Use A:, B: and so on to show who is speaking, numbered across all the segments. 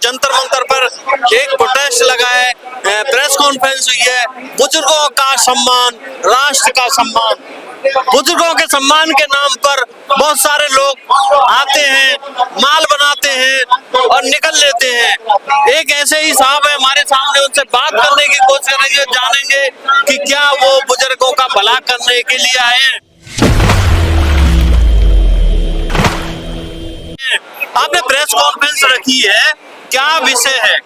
A: जंतर मंतर पर एक प्रोटेस्ट लगा है, प्रेस कॉन्फ्रेंस हुई है। बुजुर्गों का सम्मान, राष्ट्र का सम्मान, बुजुर्गों के सम्मान के नाम पर बहुत सारे लोग आते हैं, माल बनाते हैं और निकल लेते हैं। एक ऐसे ही साहब है हमारे सामने, उनसे बात करने की कोशिश करेंगे, जानेंगे कि क्या वो बुजुर्गों का भला करने के लिए आए हैं। आपने प्रेस कॉन्फ्रेंस रखी है, क्या विषय है?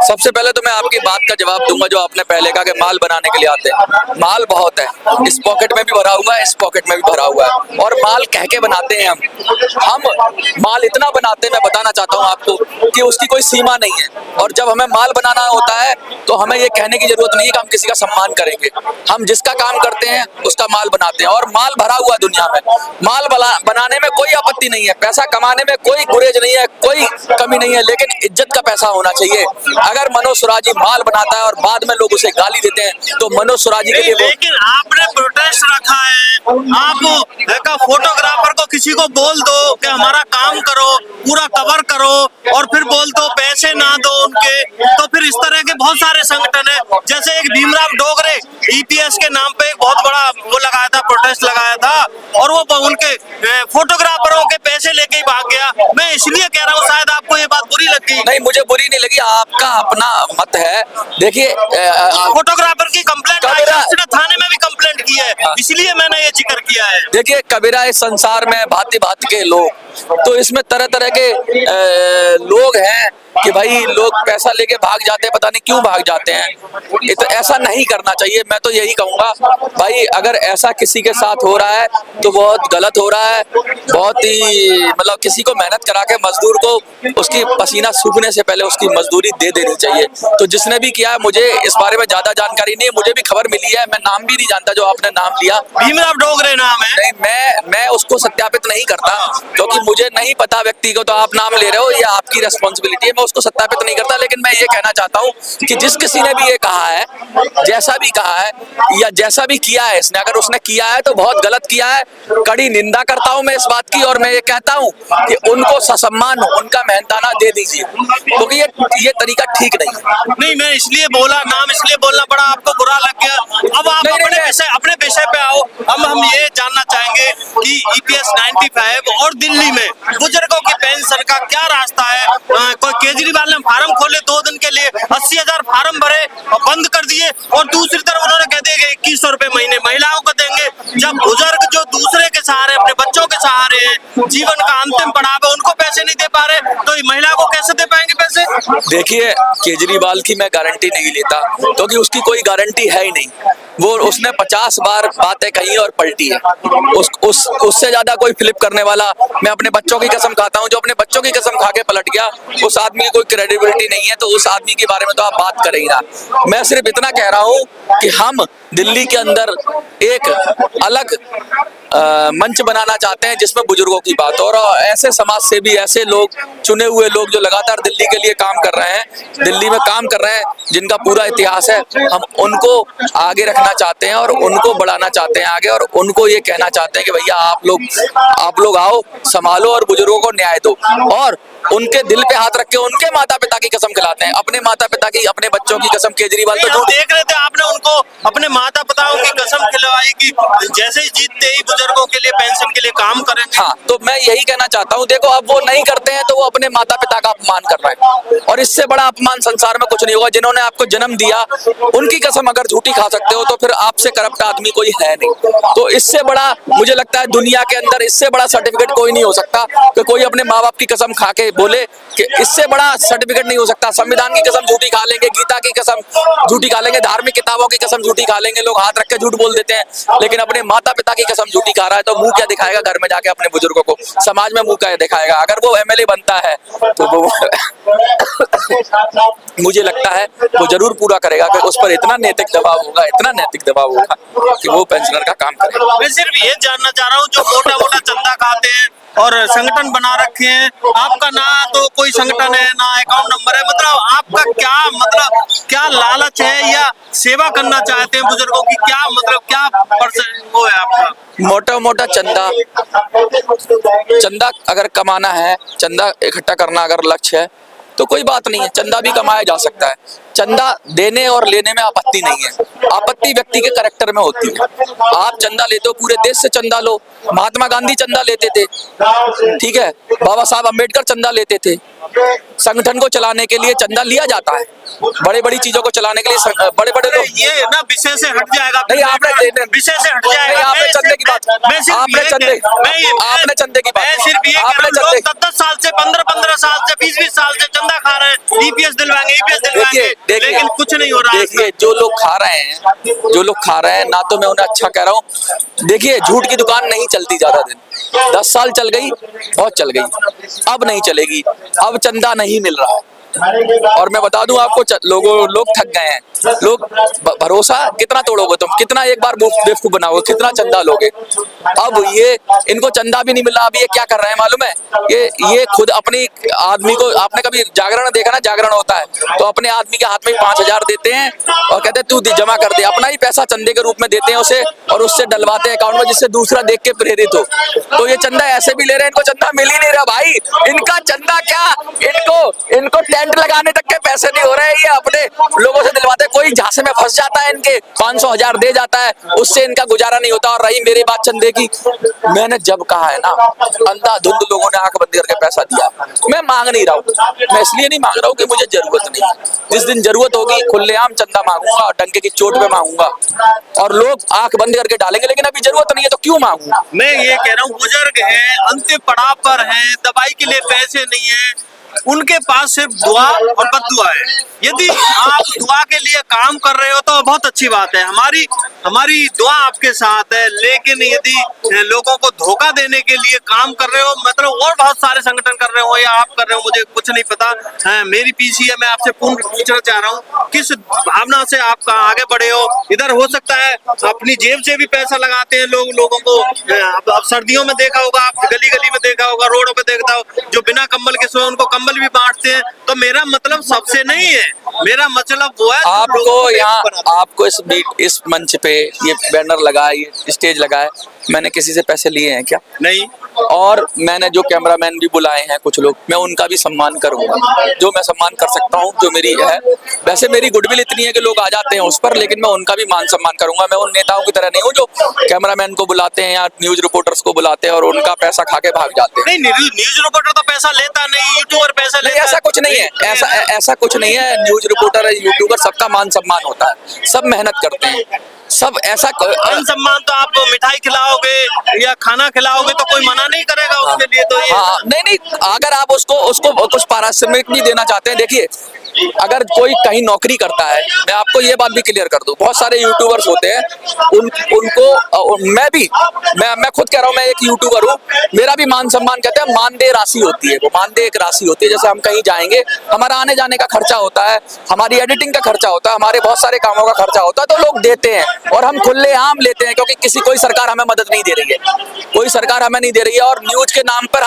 B: सबसे पहले तो मैं आपकी बात का जवाब दूंगा जो आपने पहले कहा कि माल बनाने के लिए आते हैं। माल बहुत है, इस पॉकेट में भी भरा हुआ है, इस पॉकेट में भी भरा हुआ है, और माल कह के बनाते हैं हम माल इतना बनाते हैं, मैं बताना चाहता हूं आपको कि उसकी कोई सीमा नहीं है। और जब हमें माल बनाना होता है तो हमें ये कहने की जरूरत नहीं है कि हम किसी का सम्मान करेंगे। हम जिसका काम करते हैं उसका माल बनाते हैं, और माल भरा हुआ है दुनिया में। माल बनाने में कोई आपत्ति नहीं है, पैसा कमाने में कोई गुरेज नहीं है, कोई कमी नहीं है, लेकिन इज्जत का पैसा होना चाहिए। अगर मनोज सुराजी माल बनाता है और बाद में लोग उसे गाली देते हैं तो मनोज सुराजी के लिए
A: लेकिन आपने प्रोटेस्ट रखा है, आप फोटोग्राफर को किसी को बोल दो कि हमारा काम करो, पूरा कवर करो, और फिर बोल दो पैसे ना दो उनके, तो फिर इस तरह के बहुत सारे संगठन है। जैसे एक भीमराव डोगरे ईपीएस के नाम पे एक बहुत बड़ा वो लगाया था, प्रोटेस्ट लगाया था, और वो उनके फोटोग्राफरों के पैसे लेके ही भाग गया। मैं इसलिए कह रहा हूँ, शायद आपको ये बात बुरी लगी।
B: नहीं, मुझे बुरी नहीं लगी, आपका अपना मत है। देखिए,
A: फोटोग्राफर की कंप्लेंट थाने में भी कंप्लेंट की है, इसलिए मैंने ये जिक्र किया है।
B: देखिए, कबीरा इस संसार में भांति भांति के लोग, तो इसमें तरह तरह के लोग हैं कि भाई लोग पैसा लेके भाग जाते हैं, पता नहीं क्यों भाग जाते हैं। तो ऐसा नहीं करना चाहिए। मैं तो यही कहूंगा भाई, अगर ऐसा किसी के साथ हो रहा है तो बहुत गलत हो रहा है। बहुत ही मतलब किसी को मेहनत करा के मजदूर को उसकी पसीना सूखने से पहले उसकी मजदूरी दे देनी चाहिए। तो जिसने भी किया है, मुझे इस बारे में ज्यादा जानकारी नहीं है, मुझे भी खबर मिली है, मैं नाम भी नहीं जानता जो आपने नाम लिया,
A: भीमराव डोगरे नाम है।
B: नहीं, मैं उसको सत्यापित नहीं करता क्योंकि मुझे नहीं पता व्यक्ति को। तो आप नाम ले रहे हो, ये आपकी रिस्पॉन्सिबिलिटी है, मैं उसको सत्यापित नहीं करता। लेकिन मैं ये कहना चाहता हूँ कि जिस किसी ने भी ये कहा है, जैसा भी कहा है या जैसा भी किया है इसने, अगर उसने किया है तो बहुत गलत किया है। कड़ी निंदा करता हूँ मैं इस बात की, और मैं ये कहता हूँ कि उनको ससम्मान उनका मेहनताना दे दीजिए, क्योंकि ये तरीका ठीक नहीं है।
A: नहीं, मैं इसलिए बोला, नाम इसलिए बोलना पड़ा, आपको बुरा लग गया। अब आप अपने विषय पे आओ। हम ये जानना चाहेंगे कि ईपीएस 95 और दिल्ली में बुजुर्गों की पेंशन का क्या रास्ता है। कोई केजरीवाल ने फार्म खोले 2 दिन के लिए, 80,000 फार्म भरे और बंद कर दिए, और दूसरी तरफ उन्होंने कह दिया कि 2100 रुपए महीने महिलाओं को देंगे। जब बुजुर्ग जो दूसरे के सहारे, अपने बच्चों के सहारे हैं, जीवन का अंतिम पड़ाव है, उनको पैसे नहीं दे पा रहे, तो महिला को कैसे दे पाएंगे पैसे?
B: देखिए, केजरीवाल की मैं गारंटी नहीं लेता क्योंकि उसकी कोई गारंटी है ही नहीं। वो उसने 50 बार बातें कही और पलटी है। उससे ज्यादा कोई फ्लिप करने वाला, मैं अपने बच्चों की कसम खाता हूँ, जो अपने बच्चों की कसम खा के पलट गया, उस आदमी की कोई क्रेडिबिलिटी नहीं है। तो उस आदमी के बारे में तो आप बात करें ही ना। मैं सिर्फ इतना कह रहा हूँ कि हम दिल्ली के अंदर एक अलग मंच बनाना चाहते हैं जिसमें बुजुर्गों की बात, और ऐसे समाज सेवी, ऐसे लोग, चुने हुए लोग जो लगातार दिल्ली के लिए काम कर रहे हैं, दिल्ली में काम कर रहे हैं, जिनका पूरा इतिहास है, हम उनको आगे रखना चाहते हैं और उनको बढ़ाना चाहते हैं आगे, और उनको ये कहना चाहते हैं कि भैया आप लोग आओ, संभालो और बुजुर्गों को न्याय दो, और उनके दिल पे हाथ रख के उनके माता पिता की कसम खिलाते हैं, अपने माता पिता की, अपने बच्चों की कसम। केजरीवाल तो
A: देख रहे थे आपने उनको अपने माता पिताओं की कसम खिलवाई कि जैसे ही जीतते ही बुजुर्गों के लिए, पेंशन के लिए काम करेंगे।
B: हाँ, तो मैं यही कहना चाहता हूँ, देखो अब वो नहीं करते हैं तो वो अपने माता पिता का अपमान कर रहे हैं, और इससे बड़ा अपमान संसार में कुछ नहीं होगा। जिन्होंने आपको जन्म दिया उनकी कसम अगर झूठी खा सकते हो तो फिर आपसे करप्ट आदमी कोई है नहीं। तो इससे बड़ा मुझे लगता है दुनिया के अंदर इससे बड़ा सर्टिफिकेट कोई नहीं हो सकता कि कोई अपने माँ बाप की कसम खा के बोले कि इससे बड़ा सर्टिफिकेट नहीं हो सकता। संविधान की कसम झूठी खा लेंगे, गीता की कसम झूठी खा लेंगे, धार्मिक किताबों की कसम झूठी खा लेंगे, लोग हाथ रख के झूठ बोल देते हैं, लेकिन अपने माता पिता की कसम झूठी खा रहा है तो मुंह क्या दिखाएगा घर में जाके अपने बुजुर्गों को, समाज में मुंह क्या दिखाएगा। अगर वो एमएलए बनता है तो वो मुझे लगता है वो जरूर पूरा करेगा कि उस पर इतना नैतिक दबाव होगा, इतना नैतिक दबाव होगा कि वो पेंशनर का काम करेगा।
A: मैं सिर्फ ये जानना चाह रहा हूँ, जो मोटा मोटा चंदा खाते हैं और संगठन बना रखे हैं, आपका ना तो कोई संगठन है ना अकाउंट नंबर है, मतलब आपका क्या लालच है या सेवा करना चाहते हैं बुजुर्गों की, क्या परसेंट वो है आपका?
B: मोटा मोटा चंदा अगर कमाना है, चंदा इकट्ठा करना अगर लक्ष्य है तो कोई बात नहीं है, चंदा भी कमाया जा सकता है। चंदा देने और लेने में आपत्ति नहीं है, आपत्ति व्यक्ति के कैरेक्टर में होती है। आप चंदा लेते हो, पूरे देश से चंदा लो। महात्मा गांधी चंदा लेते थे, ठीक है, बाबा साहब अम्बेडकर चंदा लेते थे। संगठन को चलाने के लिए चंदा लिया जाता है, बड़े बड़ी चीजों को चलाने के लिए बड़े बड़े लोग।
A: ये ना विषय से हट जाएगा,
B: नहीं आपने
A: विषय से हट जाएगा।
B: आपने चंदे की बात, आपने चंदे की बात,
A: मैं सिर्फ ये
B: आपने
A: लोग 10-10 साल से 15-15 साल से 20-20 साल से चंदा खा रहे हैं, ईपीएस दिलवाएंगे, ईपीएस दिलवाएंगे, लेकिन कुछ नहीं हो रहा है।
B: देखिए जो लोग खा रहे हैं ना, तो मैं उन्हें अच्छा कह रहा हूँ। देखिए झूठ की दुकान नहीं चलती ज्यादा दिन, 10 साल चल गई, बहुत चल गई, अब नहीं चलेगी। अब चंदा नहीं मिल रहा है, और मैं बता दूं आपको, लोग थक गए हैं। लोग भरोसा कितना तोड़ोगे तुम, कितना एक बार बेवकूफ बनाओगे, कितना चंदा लोगे। अब ये इनको चंदा भी नहीं मिल रहा। अब ये क्या कर रहे हैं मालूम है, ये खुद अपनी आदमी को, आपने कभी जागरण देखा ना, जागरण होता है तो अपने आदमी के हाथ में 5,000 देते हैं और कहते हैं तू जमा कर दे, अपना ही पैसा चंदे के रूप में देते हैं उसे, और उससे डलवाते हैं अकाउंट में, जिससे दूसरा देख के प्रेरित हो। तो ये चंदा ऐसे भी ले रहे हैं, इनको चंदा मिल ही नहीं रहा भाई। इनका चंदा क्या, इनको टेंट लगाने तक के पैसे नहीं हो रहे हैं, ये अपने लोगों से दिलवाते हैं। कोई झांसे में फंस जाता है, इनके 500,000 दे जाता है, उससे इनका गुजारा नहीं होता। और रही मेरी बात चंदे की, मैंने जब कहा है ना, अंधाधुंध लोगों ने आंख बंद करके पैसा दिया। मैं मांग नहीं रहा हूँ, मैं इसलिए नहीं मांग रहा हूँ कि मुझे जरूरत नहीं है। जिस दिन जरूरत होगी खुलेआम चंदा मांगूंगा और डंके की चोट पे मांगूंगा, और लोग आंख बंद करके डालेंगे। लेकिन अभी जरूरत नहीं है तो क्यों मांगूंगा।
A: मैं ये कह रहा हूँ, बुजुर्ग हैं, अंतिम पड़ाव पर हैं, दवाई के लिए पैसे नहीं है, उनके पास सिर्फ दुआ और बद्दुआ है। यदि आप दुआ के लिए काम कर रहे हो तो बहुत अच्छी बात है, हमारी दुआ आपके साथ है। लेकिन यदि लोगों को धोखा देने के लिए काम कर रहे हो, मतलब और बहुत सारे संगठन कर रहे हो या आप कर रहे हो, मुझे कुछ नहीं पता। मेरी पीसी है, मैं आपसे पूर्ण पूछना चाह रहा हूँ, किस भावना से आप आगे बढ़े हो। इधर हो सकता है अपनी जेब से भी पैसा लगाते हैं लोगों को। अब सर्दियों में देखा होगा, आप गली गली में देखा होगा, रोडों पे देखता हो, जो बिना कंबल के सोए उनको कंबल भी बांटते हैं। तो मेरा मतलब सबसे नहीं है, मेरा मतलब वो है
B: आपको यहाँ, आपको इस मंच पे ये बैनर लगा है, ये स्टेज लगा है, मैंने किसी से पैसे लिए हैं क्या?
A: नहीं।
B: और मैंने जो कैमरामैन भी बुलाए हैं कुछ लोग, मैं उनका भी सम्मान करूंगा, जो मैं सम्मान कर सकता हूं, जो मेरी है। वैसे मेरी गुडविल इतनी है कि लोग आ जाते हैं उस पर, लेकिन मैं उनका भी मान सम्मान करूंगा। मैं उन नेताओं की तरह नहीं हूं जो कैमरामैन को बुलाते हैं या न्यूज रिपोर्टर्स को बुलाते हैं और उनका पैसा खा के भाग जाते हैं।
A: नहीं, न्यूज रिपोर्टर तो पैसा लेता नहीं, यूट्यूबर पैसा लेता।
B: ऐसा कुछ नहीं है, ऐसा कुछ नहीं है। न्यूज रिपोर्टर, यूट्यूबर, सबका मान सम्मान होता है, सब मेहनत करते हैं, सब ऐसा
A: मान सम्मान। तो आप मिठाई खिलाओगे या खाना खिलाओगे तो कोई मना नहीं करेगा उसके लिए। तो ये
B: नहीं, अगर आप उसको कुछ पारिश्रमिक भी देना चाहते हैं, देखिए अगर कोई कहीं नौकरी करता है, मैं आपको ये बात भी क्लियर कर दूं, बहुत सारे यूट्यूबर्स होते हैं, उनको मैं खुद कह रहा हूं, मैं एक यूट्यूबर हूं, मेरा भी मान सम्मान कहते हैं, मानदेय राशि होती है, वो मानदेय एक राशि होती है। जैसे हम कहीं जाएंगे, हमारा आने जाने का खर्चा होता है, हमारी एडिटिंग का खर्चा होता है, हमारे बहुत सारे कामों का खर्चा होता है, तो लोग देते हैं और हम खुलेआम लेते हैं, क्योंकि कोई सरकार हमें मदद नहीं दे रही है, कोई सरकार हमें नहीं दे रही है, और न्यूज के नाम पर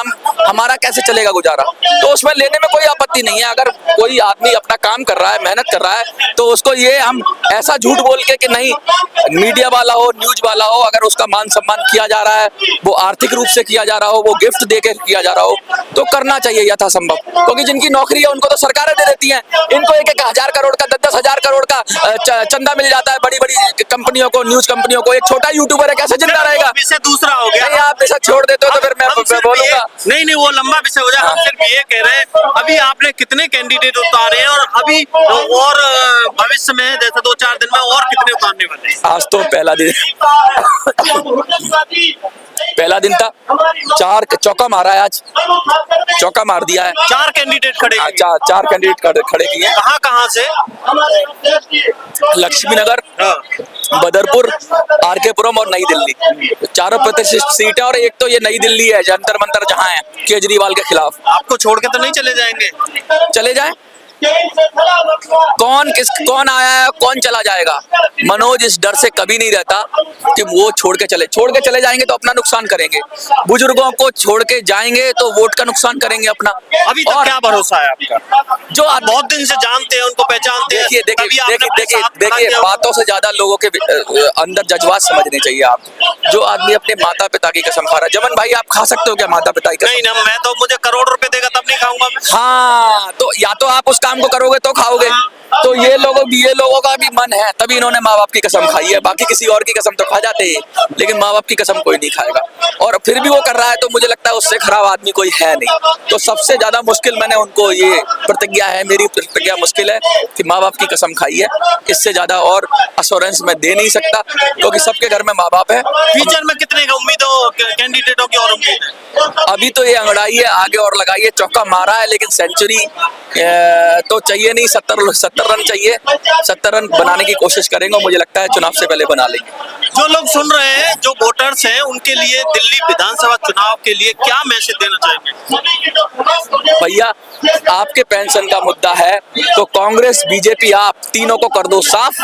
B: हमारा कैसे चलेगा गुजारा। तो उसमें लेने में कोई आपत्ति नहीं है। अगर कोई आदमी अपना काम कर रहा है, मेहनत कर रहा है, तो उसको ये हम ऐसा झूठ बोल के कि नहीं, मीडिया वाला हो, न्यूज वाला हो, अगर उसका मान सम्मान किया जा रहा है, वो आर्थिक रूप से किया जा रहा हो, वो गिफ्ट देके किया जा रहा हो, तो करना चाहिए यथासंभव। क्योंकि जिनकी नौकरी है उनको तो सरकारें दे देती हैं, इनको 1-1 हजार करोड़ का, 10-10 हजार करोड़ का चंदा मिल जाता है बड़ी बड़ी कंपनियों को, न्यूज कंपनियों को। एक छोटा यूट्यूबर है, कैसे जिंदा रहेगा?
A: विषय दूसरा हो गया।
B: नहीं, आप ऐसा छोड़ देते हो तो फिर मैं बोलूंगा।
A: नहीं, वो लंबा विषय हो जाए। हम सिर्फ ये कह रहे हैं, अभी आपने कितने कैंडिडेट उतारे हैं और अभी और भविष्य में जैसे 2-4 दिन में और कितने उतारने वाले हैं?
B: आज तो पहला दिन था, 4 चौका मारा है, आज चौका मार दिया है।
A: 4 कैंडिडेट खड़े,
B: 4 कैंडिडेट खड़े किए।
A: कहाँ से?
B: लक्ष्मी नगर, बदरपुर, आरकेपुरम और नई दिल्ली, चारों प्रतिष्ठित सीट है। और एक तो ये नई दिल्ली है, जंतर मंतर जहाँ है, केजरीवाल के खिलाफ।
A: आपको छोड़ के तो नहीं चले जाएंगे?
B: चले जाएं, कौन आया है, कौन चला जाएगा। मनोज इस डर से कभी नहीं रहता कि वो छोड़ के चले जाएंगे तो अपना नुकसान करेंगे, बुजुर्गों को छोड़ के जाएंगे तो वोट का नुकसान करेंगे अपना।
A: अभी तक क्या भरोसा है आपका?
B: जो
A: आप बहुत दिन से जानते हैं उनको, पहचानते हैं।
B: देखिए बातों से ज्यादा लोगों के अंदर जज्बात समझने चाहिए आप। जो आदमी अपने माता पिता की कसम खा रहा है, जमन भाई आप खा सकते हो क्या माता पिता की कसम?
A: नहीं ना, मैं तो, मुझे करोड़ रुपए देगा तब नहीं खाऊंगा मैं।
B: हाँ, तो या तो आप उस काम को करोगे तो खाओगे। तो ये लोगों का भी मन है, तभी इन्होंने माँ बाप की कसम खाई है। बाकी किसी और की कसम तो खा जाते हैं, लेकिन माँ बाप की कसम कोई नहीं खाएगा। और फिर भी वो कर रहा है तो मुझे लगता है उससे खराब आदमी कोई है नहीं। तो सबसे ज्यादा मुश्किल मैंने उनको ये प्रतिज्ञा है, मेरी प्रतिज्ञा मुश्किल है कि माँ बाप की कसम खाई है। इससे ज्यादा और अश्योरेंस मैं दे नहीं सकता, क्योंकि सबके घर में माँ बाप है।
A: फ्यूचर में कितने का उम्मीदों कैंडिडेटों की और उम्मीद है?
B: अभी तो ये अंगड़ाई है, आगे और लगाइए। चौका मारा है लेकिन सेंचुरी तो चाहिए नहीं, 70 रन चाहिए। 70 रन बनाने की कोशिश करेंगे और मुझे लगता है चुनाव से पहले बना लेंगे।
A: जो लोग सुन रहे हैं, जो वोटर्स हैं, उनके लिए दिल्ली विधानसभा चुनाव के लिए क्या मैसेज देना चाहेंगे?
B: भैया आपके पेंशन का मुद्दा है तो कांग्रेस बीजेपी आप तीनों को कर दो साफ,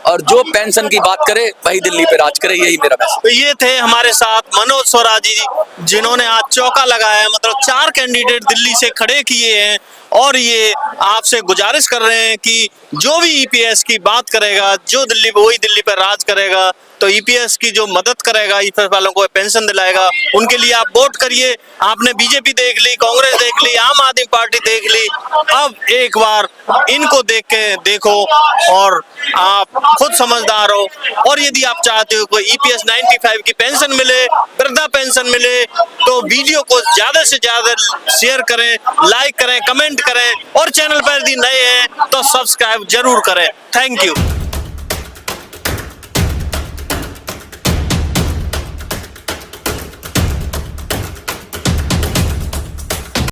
B: और जो पेंशन की बात करे वही दिल्ली पे राज करे, यही मेरा मैसेज।
A: तो ये थे हमारे साथ मनोज स्वराज जी, जिन्होंने आज चौका लगाया है। मतलब 4 कैंडिडेट दिल्ली से खड़े किए हैं और ये आपसे गुजारिश कर रहे हैं कि जो भी ईपीएस की बात करेगा, जो दिल्ली वही दिल्ली पर राज करेगा। तो ईपीएस की जो मदद करेगा, ईपीएस वालों को पेंशन दिलाएगा, उनके लिए आप वोट करिए। आपने बीजेपी देख ली, कांग्रेस देख ली, आम आदमी पार्टी देख ली, अब एक बार इनको देख के देखो और आप खुद समझदार हो। और यदि आप चाहते हो कि ईपीएस 95 की पेंशन मिले, वृद्धा पेंशन मिले, तो वीडियो को ज्यादा से ज्यादा शेयर करें, लाइक करें, कमेंट करें, और चैनल पर यदि नए हैं तो सब्सक्राइब जरूर करें। Thank you.